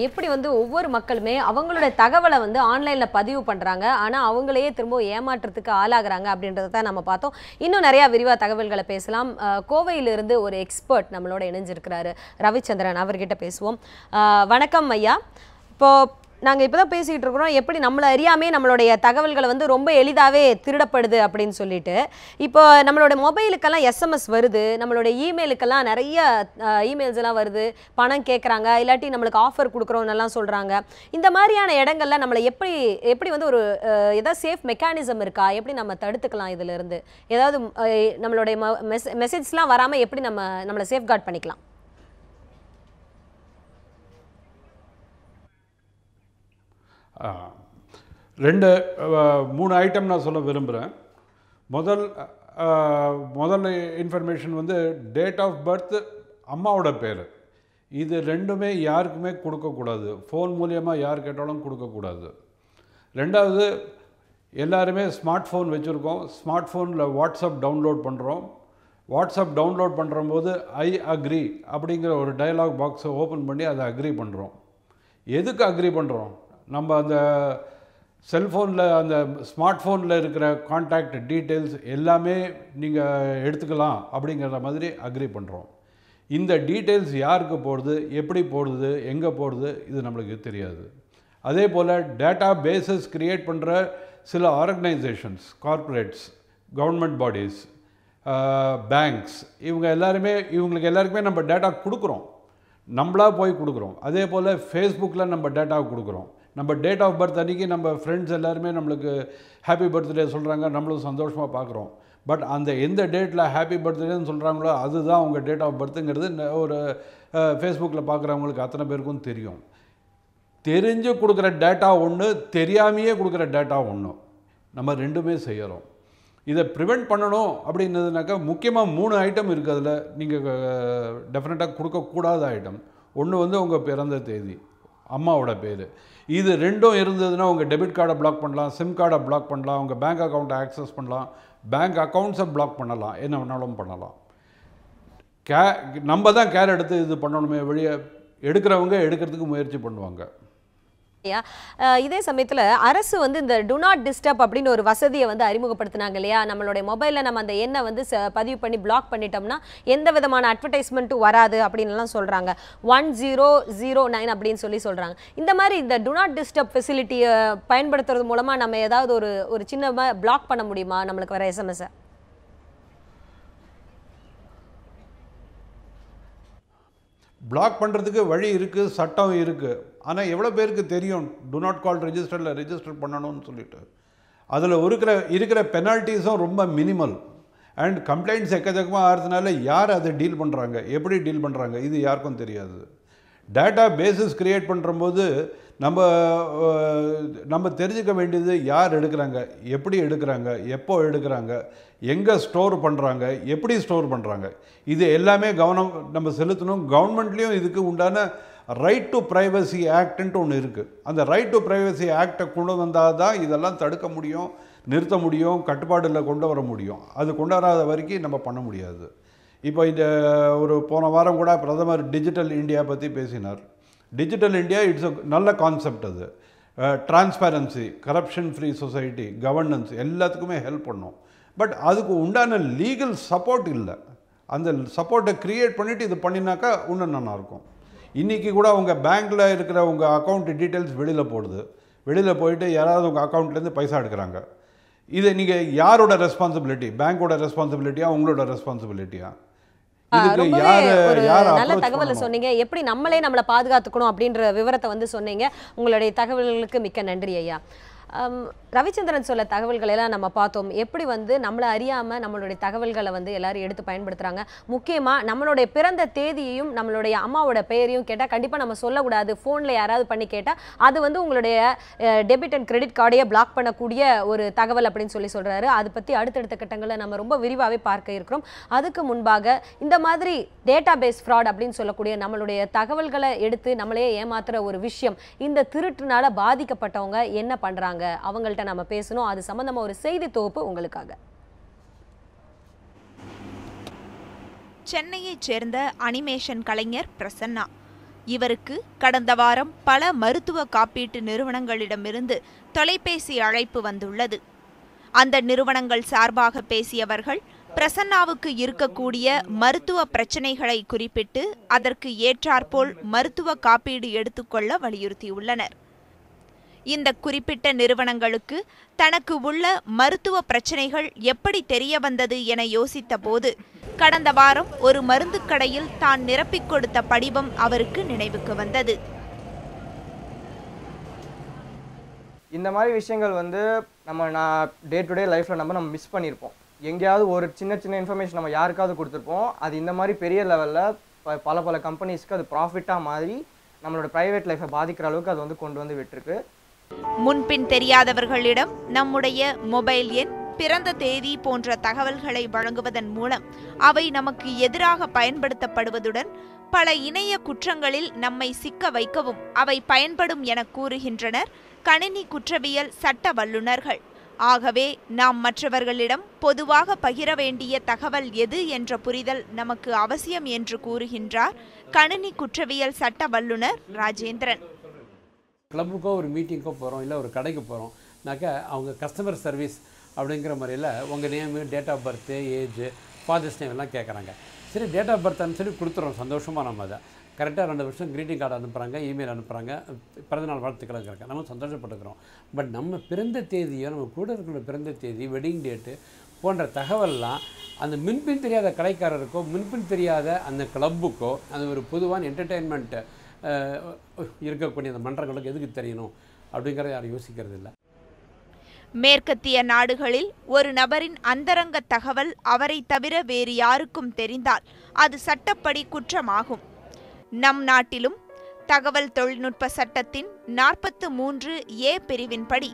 எப்படி வந்து ஒவ்வொரு மக்களுமே அவங்களோட தகவலை வந்து ஆன்லைன்ல பதிவு பண்றாங்க, ஆனா அவங்களையே திரும்ப ஏமாற்றத்துக்கு ஆளாகிறாங்க அப்படின்றத தான் நம்ம பார்த்தோம். இன்னும் நிறைய விரிவா தகவல்களை பேசலாம். கோவையிலிருந்து ஒரு எக்ஸ்பர்ட் நம்மளோட இணைஞ்சிருக்கிறாரு, ரவிச்சந்திரன். அவர்கிட்ட பேசுவோம். வணக்கம் ஐயா. இப்போ நாங்கள் இப்போ தான் பேசிகிட்டு இருக்கிறோம், எப்படி நம்மளை அறியாமே நம்மளுடைய தகவல்களை வந்து ரொம்ப எளிதாகவே திருடப்படுது அப்படின்னு சொல்லிட்டு. இப்போ நம்மளோட மொபைலுக்கெல்லாம் எஸ்எம்எஸ் வருது, நம்மளோட இமெயிலுக்கெல்லாம் நிறைய இமெயில்ஸ் எல்லாம் வருது, பணம் கேட்குறாங்க, இல்லாட்டி நம்மளுக்கு ஆஃபர் கொடுக்குறோன்னெல்லாம் சொல்கிறாங்க. இந்த மாதிரியான இடங்கள்ல நம்மளை எப்படி எப்படி வந்து ஒரு ஏதாவது சேஃப் மெக்கானிசம் இருக்கா? எப்படி நம்ம தடுத்துக்கலாம் இதிலிருந்து? ஏதாவது நம்மளுடைய மெசேஜ்லாம் வராமல் எப்படி நம்மளை சேஃப்கார்ட் பண்ணிக்கலாம்? மூணு ஐட்டம் நான் சொல்ல விரும்புகிறேன். முதல் இன்ஃபர்மேஷன் வந்து டேட் ஆஃப் பர்த், அம்மாவோட பேர். இது ரெண்டுமே யாருக்குமே கொடுக்கக்கூடாது. ஃபோன் மூலியமாக யார் கேட்டாலும் கொடுக்கக்கூடாது. ரெண்டாவது, எல்லாருமே ஸ்மார்ட் ஃபோன் வச்சுருக்கோம். ஸ்மார்ட் ஃபோனில் வாட்ஸ்அப் டவுன்லோட் பண்ணுறோம். வாட்ஸ்அப் டவுன்லோட் பண்ணுறம்போது ஐ அக்ரி அப்படிங்கிற ஒரு டயலாக் பாக்ஸை ஓப்பன் பண்ணி அதை அக்ரி பண்ணுறோம். எதுக்கு அக்ரி பண்ணுறோம்? நம்ம அந்த செல்ஃபோனில், அந்த ஸ்மார்ட் ஃபோனில் இருக்கிற கான்டாக்ட் டீட்டெயில்ஸ் எல்லாமே நீங்கள் எடுத்துக்கலாம் அப்படிங்கிற மாதிரி அக்ரி பண்ணுறோம். இந்த டீட்டெயில்ஸ் யாருக்கு போடுது, எப்படி போடுது, எங்கே போடுது, இது நம்மளுக்கு தெரியாது. அதே போல் டேட்டா பேஸஸ் க்ரியேட் பண்ணுற சில organisations, corporates, government bodies, banks, இவங்களுக்கு எல்லாருக்குமே நம்ம டேட்டா கொடுக்குறோம். நம்மளாக போய் கொடுக்குறோம். அதே போல் ஃபேஸ்புக்கில் நம்ம டேட்டாவை கொடுக்குறோம். நம்ம டேட் ஆஃப் பர்த் அன்றைக்கி நம்ம ஃப்ரெண்ட்ஸ் எல்லாருமே நம்மளுக்கு ஹாப்பி பர்த்டே சொல்கிறாங்க, நம்மளும் சந்தோஷமாக பார்க்குறோம். பட் அந்த எந்த டேட்டில் ஹாப்பி பர்த்டேன்னு சொல்கிறாங்களோ அதுதான் அவங்க டேட் ஆஃப் பர்த்துங்கிறது ஒரு ஃபேஸ்புக்கில் பார்க்குறவங்களுக்கு அத்தனை பேருக்கும் தெரியும். தெரிஞ்சு கொடுக்குற டேட்டா ஒன்று, தெரியாமையே கொடுக்குற டேட்டா ஒன்று. நம்ம ரெண்டுமே செய்கிறோம். இதை ப்ரிவெண்ட் பண்ணணும் அப்படின்னதுனாக்கா முக்கியமாக 3 ஐட்டம் இருக்குது. அதில் நீங்கள் டெஃபினட்டாக கொடுக்கக்கூடாத ஐட்டம் ஒன்று வந்து உங்கள் பிறந்த தேதி, அம்மாவோட பேர். இது ரெண்டும் இருந்ததுன்னா உங்கள் டெபிட் கார்டை பிளாக் பண்ணலாம், சிம் கார்டை பிளாக் பண்ணலாம், உங்கள் பேங்க் அக்கௌண்ட்டை ஆக்சஸ் பண்ணலாம், பேங்க் அக்கௌண்ட்ஸை பிளாக் பண்ணலாம், என்ன வேணாலும் பண்ணலாம். நம்ம தான் கேர் எடுத்து இது பண்ணணுமே வழியை எடுக்கிறவங்க எடுக்கிறதுக்கு முயற்சி பண்ணுவாங்க. இதே சமயத்தில் அரசு வந்து இந்த டு நாட் டிஸ்டர்ப் அப்படின்னு ஒரு வசதியை வந்து அறிமுகப்படுத்தினாங்க இல்லையா? நம்மளுடைய மொபைலில் நம்ம அந்த எண்ணை வந்து பதிவு பண்ணி பிளாக் பண்ணிட்டோம்னா எந்த விதமான அட்வர்டைஸ்மெண்ட்டும் வராது அப்படின்லாம் சொல்கிறாங்க. 1009 அப்படின்னு சொல்கிறாங்க. இந்த மாதிரி இந்த டு நாட் டிஸ்டர்ப் ஃபெசிலிட்டியை பயன்படுத்துறது மூலமாக நம்ம ஏதாவது ஒரு சின்ன பிளாக் பண்ண முடியுமா நம்மளுக்கு வர எஸ்எம்எஸை? பிளாக் பண்ணுறதுக்கு வழி இருக்குது, சட்டம் இருக்குது. ஆனால் எவ்வளோ பேருக்கு தெரியும் டு நாட் கால் ரெஜிஸ்டரில் ரெஜிஸ்டர் பண்ணணும்னு சொல்லிட்டு? அதில் இருக்கிற பெனால்ட்டிஸும் ரொம்ப மினிமல். அண்ட் கம்ப்ளைண்ட்ஸ் எக்கச்சக்கமாக ஆகிறதுனால யார் அதை டீல் பண்ணுறாங்க, எப்படி டீல் பண்ணுறாங்க, இது யாருக்கும் தெரியாது. டேட்டா பேஸஸ் க்ரியேட் பண்ணுறம்போது நம்ம தெரிஞ்சுக்க வேண்டியது யார் எடுக்கிறாங்க, எப்படி எடுக்கிறாங்க, எப்போ எடுக்கிறாங்க, எங்கே ஸ்டோர் பண்ணுறாங்க, எப்படி ஸ்டோர் பண்ணுறாங்க, இது எல்லாமே கவனம் நம்ம செலுத்தணும். கவர்மெண்ட்லேயும் இதுக்கு உண்டான ரைட் டு ப்ரைவசி ஆக்ட்ன்ட்டு ஒன்று இருக்குது. அந்த ரைட் டு ப்ரைவசி ஆக்டை கொண்டு வந்தால் தான் இதெல்லாம் தடுக்க முடியும், நிறுத்த முடியும், கட்டுப்பாடில் கொண்டு வர முடியும். அது கொண்டு வராத வரைக்கும் நம்ம பண்ண முடியாது. இப்போ இந்த போன வாரம் கூட பிரதமர் டிஜிட்டல் இந்தியா பற்றி பேசினார். டிஜிட்டல் இந்தியா இட்ஸ் அ நல்ல கான்செப்ட். அது transparency, corruption free society, governance எல்லாத்துக்குமே ஹெல்ப் பண்ணும். பட் அதுக்கு உண்டான லீகல் சப்போர்ட் இல்லை. அந்த சப்போர்ட்டை க்ரியேட் பண்ணிவிட்டு இது பண்ணினாக்கா இன்னும் நல்லாயிருக்கும். இன்றைக்கி கூட உங்கள் பேங்க்கில் இருக்கிற உங்கள் அக்கௌண்ட் டீட்டெயில்ஸ் வெளியில் போடுது. வெளியில் போயிட்டு யாராவது உங்கள் அக்கௌண்ட்லேருந்து பைசா எடுக்கிறாங்க. இது நீங்கள் யாரோட ரெஸ்பான்சிபிலிட்டி? பேங்க்கோட ரெஸ்பான்சிபிலிட்டியா, உங்களோட ரெஸ்பான்சிபிலிட்டியா? நல்ல தகவலை சொன்னீங்க. எப்படி நம்மளை பாதுகாத்துக்கணும் அப்படின்ற விவரத்தை வந்து சொன்னீங்க. உங்களுடைய தகவல்களுக்கு மிக்க நன்றி ஐயா. ரவிச்சந்திரன் சொல்ல தகவல்கள் எல்லாம் நம்ம பார்த்தோம். எப்படி வந்து நம்மளை அறியாமல் நம்மளுடைய தகவல்களை வந்து எல்லாரும் எடுத்து பயன்படுத்துகிறாங்க. முக்கியமாக நம்மளுடைய பிறந்த தேதியையும் நம்மளுடைய அம்மாவோட பெயரையும் கேட்டால் கண்டிப்பாக நம்ம சொல்லக்கூடாது. ஃபோனில் யாராவது பண்ணி கேட்டால் அது வந்து உங்களுடைய டெபிட் அண்ட் கிரெடிட் கார்டையே பிளாக் பண்ணக்கூடிய ஒரு தகவல் அப்படின்னு சொல்கிறாரு. அதை பற்றி அடுத்தடுத்த கட்டங்களில் நம்ம ரொம்ப விரிவாகவே பார்க்க இருக்கிறோம். அதுக்கு முன்பாக இந்த மாதிரி டேட்டா பேஸ் ஃப்ராட் அப்படின்னு சொல்லக்கூடிய நம்மளுடைய தகவல்களை எடுத்து நம்மளையே ஏமாத்துகிற ஒரு விஷயம், இந்த திருட்டுனால பாதிக்கப்பட்டவங்க என்ன பண்ணுறாங்க, இருக்காங்க, அவங்கள்ட்ட நம்ம பேசணும். அது சம்பந்தமா ஒரு செய்தி தொகுப்பு உங்களுக்காக. சென்னையைச் சேர்ந்த அனிமேஷன் கலைஞர் பிரசன்னா. இவருக்கு கடந்த வாரம் பல மருத்துவ காப்பீட்டு நிறுவனங்களிடமிருந்து தொலைபேசி அழைப்பு வந்துள்ளது. அந்த நிறுவனங்கள் சார்பாக பேசியவர்கள் பிரசன்னாவுக்கு இருக்கக்கூடிய மருத்துவ பிரச்சனைகளை குறிப்பிட்டு அதற்கு ஏற்றாற்போல் மருத்துவ காப்பீடு எடுத்துக்கொள்ள வலியுறுத்தியுள்ளனர். இந்த குறிப்பிட்ட நிறுவனங்களுக்கு தனக்கு உள்ள மருத்துவ பிரச்சனைகள் எப்படி தெரிய வந்தது என யோசித்த போது கடந்த வாரம் ஒரு மருந்து கடையில் தான் நிரப்பிக் கொடுத்த படிவம் அவருக்கு நினைவுக்கு வந்தது. இந்த மாதிரி விஷயங்கள் வந்து நான் டே டு டே லைஃப்பில் நம்ம மிஸ் பண்ணியிருப்போம். எங்கேயாவது ஒரு சின்ன சின்ன இன்ஃபர்மேஷன் நம்ம யாருக்காவது கொடுத்துருப்போம். அது இந்த மாதிரி பெரிய லெவலில் பல கம்பெனிஸ்க்கு அது ப்ராஃபிட்டாக மாதிரி நம்மளோட ப்ரைவேட் லைஃப்பை பாதிக்கிற அளவுக்கு அது வந்து கொண்டு வந்து விட்டுருக்கு. முன்பின் தெரியாதவர்களிடம் நம்முடைய மொபைல் எண், பிறந்த தேதி போன்ற தகவல்களை வழங்குவதன் மூலம் அவை நமக்கு எதிராக பயன்படுத்தப்படுவதுடன் பல இணைய குற்றங்களில் நம்மை சிக்க வைக்கவும் அவை பயன்படும் என கூறுகின்றனர் கணினி குற்றவியல் சட்ட வல்லுநர்கள். ஆகவே நாம் மற்றவர்களிடம் பொதுவாக பகிர வேண்டிய தகவல் எது என்ற புரிதல் நமக்கு அவசியம் என்று கூறுகின்றார் கணினி குற்றவியல் சட்ட வல்லுநர் ராஜேந்திரன். கிளப்புக்கோ ஒரு மீட்டிங்கோ போகிறோம், இல்லை ஒரு கடைக்கு போகிறோம்னாக்கா அவங்க கஸ்டமர் சர்வீஸ் அப்படிங்கிற முறையில் உங்கள் name, date of birth, age, father's name எல்லாம் கேட்குறாங்க. சரி, டேட் ஆஃப் பர்த் சொல்லி கொடுத்துறோம், சந்தோஷமாக நம்ம அதை கரெக்டாக 2 வருஷம் க்ரீட்டிங் கார்டு அனுப்புகிறாங்க, இமெயில் அனுப்புகிறாங்க, பிறந்தநாள் வாழ்த்துக்கள் இருக்காங்க, நம்ம சந்தோஷப்பட்டுக்கிறோம். பட் நம்ம பிறந்த தேதியோ, நம்ம கூட இருக்கிற பிறந்த தேதி, வெட்டிங் டேட்டு போன்ற தகவல்லாம் அந்த முன்பின் தெரியாத கடைக்காரருக்கோ, முன்பின் தெரியாத அந்த கிளப்புக்கோ, அது ஒரு பொதுவான என்டர்டெயின்மெண்ட்டு இருக்கக்கூடிய அந்த மன்றங்களுக்கு எதுக்கு தெரியணும் அப்படிங்கிறத யாரும் யோசிக்கிறது இல்லை. மேற்கத்திய நாடுகளில் ஒரு நபரின் அந்தரங்க தகவல் அவரை தவிர வேறு யாருக்கும் தெரிந்தால் அது சட்டப்படி குற்றமாகும். நம் நாட்டிலும் தகவல் தொழில்நுட்ப சட்டத்தின் 43A பிரிவின்படி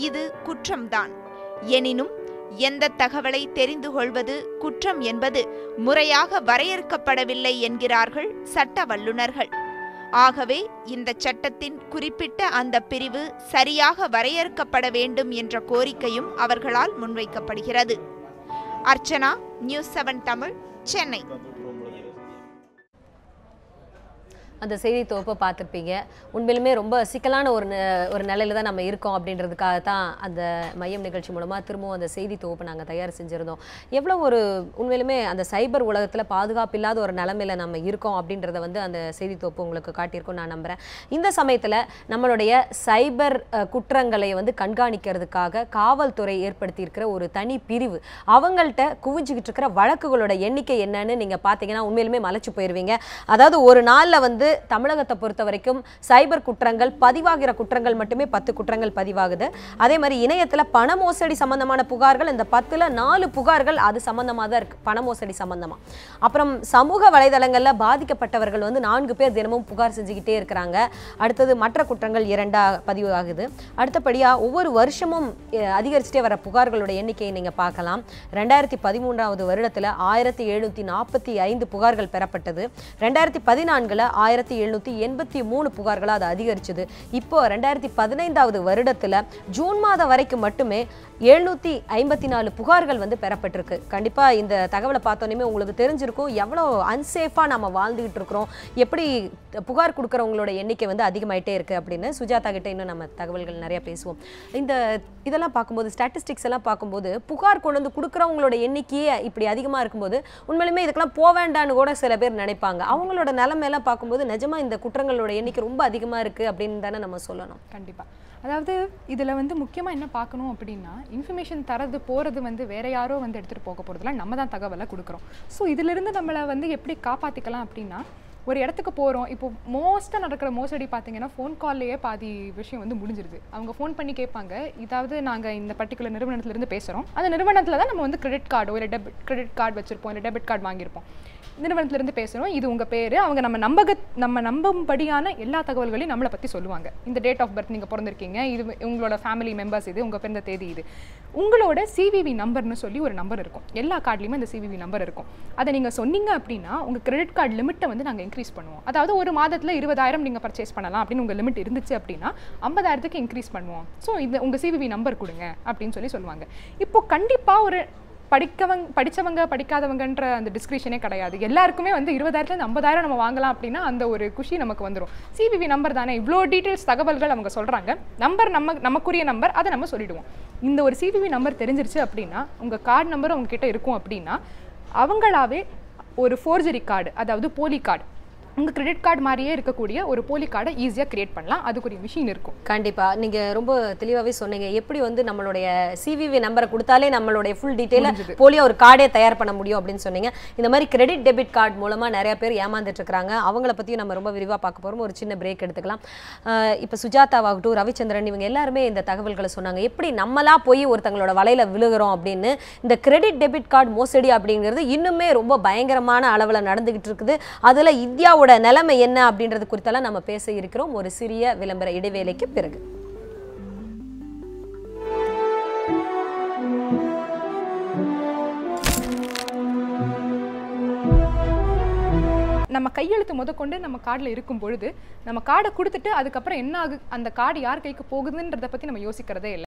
இது குற்றம்தான். எனினும் எந்த தகவலை தெரிந்து கொள்வது குற்றம் என்பது முறையாக வரையறுக்கப்படவில்லை என்கிறார்கள் சட்ட வல்லுநர்கள். ஆகவே இந்த சட்டத்தின் குறிப்பிட்ட அந்த பிரிவு சரியாக வரையறுக்கப்பட வேண்டும் என்ற கோரிக்கையும் அவர்களால் முன்வைக்கப்படுகிறது. அர்ச்சனா, நியூஸ் 7 தமிழ், சென்னை. அந்த செய்தி தொகுப்பை பார்த்துருப்பீங்க. உண்மையிலுமே ரொம்ப சிக்கலான ஒரு நிலையில தான் நம்ம இருக்கோம் அப்படின்றதுக்காக தான் அந்த மையம் நிகழ்ச்சி மூலமாக திரும்பவும் அந்த செய்தி தொகுப்பை நாங்கள் தயார் செஞ்சுருந்தோம். எவ்வளோ ஒரு உண்மையிலுமே அந்த சைபர் உலகத்தில் பாதுகாப்பு இல்லாத ஒரு நிலைமையில் நம்ம இருக்கோம் அப்படின்றத வந்து அந்த செய்தி தொகுப்பு உங்களுக்கு காட்டியிருக்கோம் நான் நம்புகிறேன். இந்த சமயத்தில் நம்மளுடைய சைபர் குற்றங்களை வந்து கண்காணிக்கிறதுக்காக காவல்துறை ஏற்படுத்தியிருக்கிற ஒரு தனி பிரிவு, அவங்கள்ட்ட குவிஞ்சிக்கிட்டு இருக்கிற வழக்குகளோட எண்ணிக்கை என்னன்னு நீங்கள் பார்த்தீங்கன்னா உண்மையிலுமே மலைச்சு போயிடுவீங்க. அதாவது ஒரு நாளில் வந்து தமிழகத்தை பொறுத்த வரைக்கும் சைபர் குற்றங்கள், பதிவாகிற குற்றங்கள் மட்டுமே 10 குற்றங்கள் பதிவாகுது. அதே மாதிரி இணையத்தில் பண மோசடி சம்பந்தமான புகார்கள், இந்த 10ல் 4 புகார்கள் அது சம்பந்தமாக தான் இருக்கு, பண மோசடி சம்பந்தமா. அப்புறம் சமூக வலைதளங்களில் பாதிக்கப்பட்டவர்கள் வந்து 4 பேர் தினமும் புகார் செஞ்சுக்கிட்டே இருக்கிறாங்க. அடுத்தது மற்ற குற்றங்கள் 2 பதிவாகுது. அடுத்தபடியாக ஒவ்வொரு வருஷமும் அதிகரிச்சுட்டே வர புகார்களோட எண்ணிக்கையை நீங்கள் பார்க்கலாம். 2013ஆவது வருடத்தில் 1745 புகார்கள் பெறப்பட்டது. 2014 1783 புகார்களாக அது அதிகரிச்சது. இப்போ 2015ஆவது வருடத்தில் ஜூன் மாதம் வரைக்கும் மட்டுமே 754 புகார்கள் வந்து பெறப்பட்டிருக்கு. கண்டிப்பாக இந்த தகவலை பார்த்தோன்னே உங்களுக்கு தெரிஞ்சிருக்கும் எவ்வளோ அன்சேஃபாக நம்ம வாழ்ந்துகிட்டு இருக்கிறோம், எப்படி புகார் கொடுக்குறவங்களோட எண்ணிக்கை வந்து அதிகமாயிட்டே இருக்குது அப்படின்னு. சுஜாதா கிட்ட இன்னும் நம்ம தகவல்கள் நிறைய பேசுவோம். இதெல்லாம் பார்க்கும்போது, ஸ்டாட்டிஸ்டிக்ஸ் எல்லாம் பார்க்கும்போது புகார் கொண்டு வந்து கொடுக்குறவங்களோட எண்ணிக்கையே இப்படி அதிகமாக இருக்கும்போது உண்மையிலுமே இதுக்கெல்லாம் போக வேண்டான்னு கூட சில பேர் நினைப்பாங்க. அவங்களோட நிலைமையெல்லாம் பார்க்கும்போது நிஜமா இந்த குற்றங்களோட எண்ணிக்கை ரொம்ப அதிகமாக இருக்குது அப்படின்னு தானே நம்ம சொல்லணும். கண்டிப்பாக. அதாவது இதில் வந்து முக்கியமாக என்ன பார்க்கணும் அப்படின்னா, இன்ஃபர்மேஷன் தரது போகிறது வந்து வேறு யாரோ வந்து எடுத்துகிட்டு போக போகிறதுல நம்ம தான் தகவலை கொடுக்குறோம். ஸோ இதிலிருந்து நம்மளை வந்து எப்படி காப்பாற்றிக்கலாம் அப்படின்னா, ஒரு இடத்துக்கு போகிறோம், இப்போ மோஸ்ட்டாக நடக்கிற மோசடி பார்த்தீங்கன்னா ஃபோன் கால்லையே பாதி விஷயம் வந்து முடிஞ்சிருது. அவங்க ஃபோன் பண்ணி கேட்பாங்க, இதாவது நாங்கள் இந்த பர்டிகுலர் நிறுவனத்துலேருந்து பேசுகிறோம், அந்த நிறுவனத்தில் தான் நம்ம வந்து கிரெடிட் கார்டோ இல்லை கிரெடிட் கார்டு வச்சுருப்போம், இல்லை டெபிட் கார்டு வாங்கியிருப்போம். நிறுவனத்திலிருந்து பேசுகிறோம், இது உங்கள் பேர், அவங்க நம்ம நம்பும்படியான எல்லா தகவல்களையும் நம்மளை பற்றி சொல்லுவாங்க. இந்த டேட் ஆஃப் பர்த், நீங்கள் பிறந்திருக்கீங்க, இது உங்களோட ஃபேமிலி மெம்பர்ஸ், இது உங்கள் பிறந்த தேதி, இது உங்களோட சிவிவி நம்பர்னு சொல்லி ஒரு நம்பர் இருக்கும். எல்லா கார்ட்லேயுமே அந்த சிவிவி நம்பர் இருக்கும். அதை நீங்கள் சொன்னீங்க அப்படின்னா உங்கள் கிரெடிட் கார்டு லிமிட்டை வந்து நாங்கள் இன்க்ரீஸ் பண்ணுவோம். அதாவது ஒரு மாதத்தில் 20,000 நீங்கள் பர்ச்சேஸ் பண்ணலாம் அப்படின்னு உங்கள் லிமிட் இருந்துச்சு அப்படின்னா 50,000க்கு இன்க்ரீஸ் பண்ணுவோம். ஸோ இது உங்கள் சிவிவி நம்பர் கொடுங்க அப்படின்னு சொல்லுவாங்க. இப்போ கண்டிப்பாக ஒரு படித்தவங்க படிக்காதவங்கன்ற அந்த டிஸ்கிரிப்ஷனே கிடையாது. எல்லாருக்குமே வந்து 20,000லேருந்து 50,000 நம்ம வாங்கலாம் அப்படின்னா அந்த ஒரு குஷி நமக்கு வந்துடும். சிவிவி நம்பர் தானே, இவ்வளோ டீட்டெயில்ஸ் தகவல்கள் அவங்க சொல்கிறாங்க, நம்பர் நமக்குரிய நம்பர், அதை நம்ம சொல்லிடுவோம். இந்த ஒரு சிவிவி நம்பர் தெரிஞ்சிருச்சு அப்படின்னா உங்கள் கார்டு நம்பர் உங்ககிட்ட இருக்கும் அப்படின்னா அவங்களாவே ஒரு ஃபோர்ஜரி கார்டு, அதாவது போலி கார்டு, உங்கள் கிரெடிட் கார்டு மாதிரியே இருக்கக்கூடிய ஒரு போலி கார்டை ஈஸியாக கிரியேட் பண்ணலாம். அதுக்குரிய மிஷின் இருக்கும். கண்டிப்பாக நீங்கள் ரொம்ப தெளிவாகவே சொன்னீங்க. எப்படி வந்து நம்மளுடைய சிவிவி நம்பரை கொடுத்தாலே நம்மளுடைய ஃபுல் டீட்டெயிலை போலியாக ஒரு கார்டே தயார் பண்ண முடியும் அப்படின்னு சொன்னீங்க. இந்த மாதிரி கிரெடிட் டெபிட் கார்டு மூலமாக நிறைய பேர் ஏமாந்துட்டு இருக்காங்க. அவங்கள பற்றியும் நம்ம ரொம்ப விரிவாக பார்க்க போகிறோம். ஒரு சின்ன பிரேக் எடுத்துக்கலாம். இப்போ சுஜாதாவாகட்டும், ரவிச்சந்திரன், இவங்க எல்லாருமே இந்த தகவல்களை சொன்னாங்க. எப்படி நம்மளா போய் ஒருத்தங்களோட வலையில் விழுகிறோம் அப்படின்னு. இந்த கிரெடிட் டெபிட் கார்டு மோசடி அப்படிங்கிறது இன்னுமே ரொம்ப பயங்கரமான அளவில் நடந்துகிட்டு இருக்குது. அதில் இந்தியாவோட நிலைமை என்ன அப்படின்றது குறித்தெல்லாம் நம்ம பேச இருக்கிறோம் ஒரு சிறிய விளம்பர இடைவேளைக்கு பிறகு. நம்ம கையெழுத்து முதற்கொண்டு நம்ம கார்டில் இருக்கும் பொழுது நம்ம கார்டை கொடுத்துட்டு அதுக்கப்புறம் என்ன ஆகு, அந்த கார்டு யார் கைக்கு போகுதுன்றதை பற்றி நம்ம யோசிக்கிறதே இல்லை.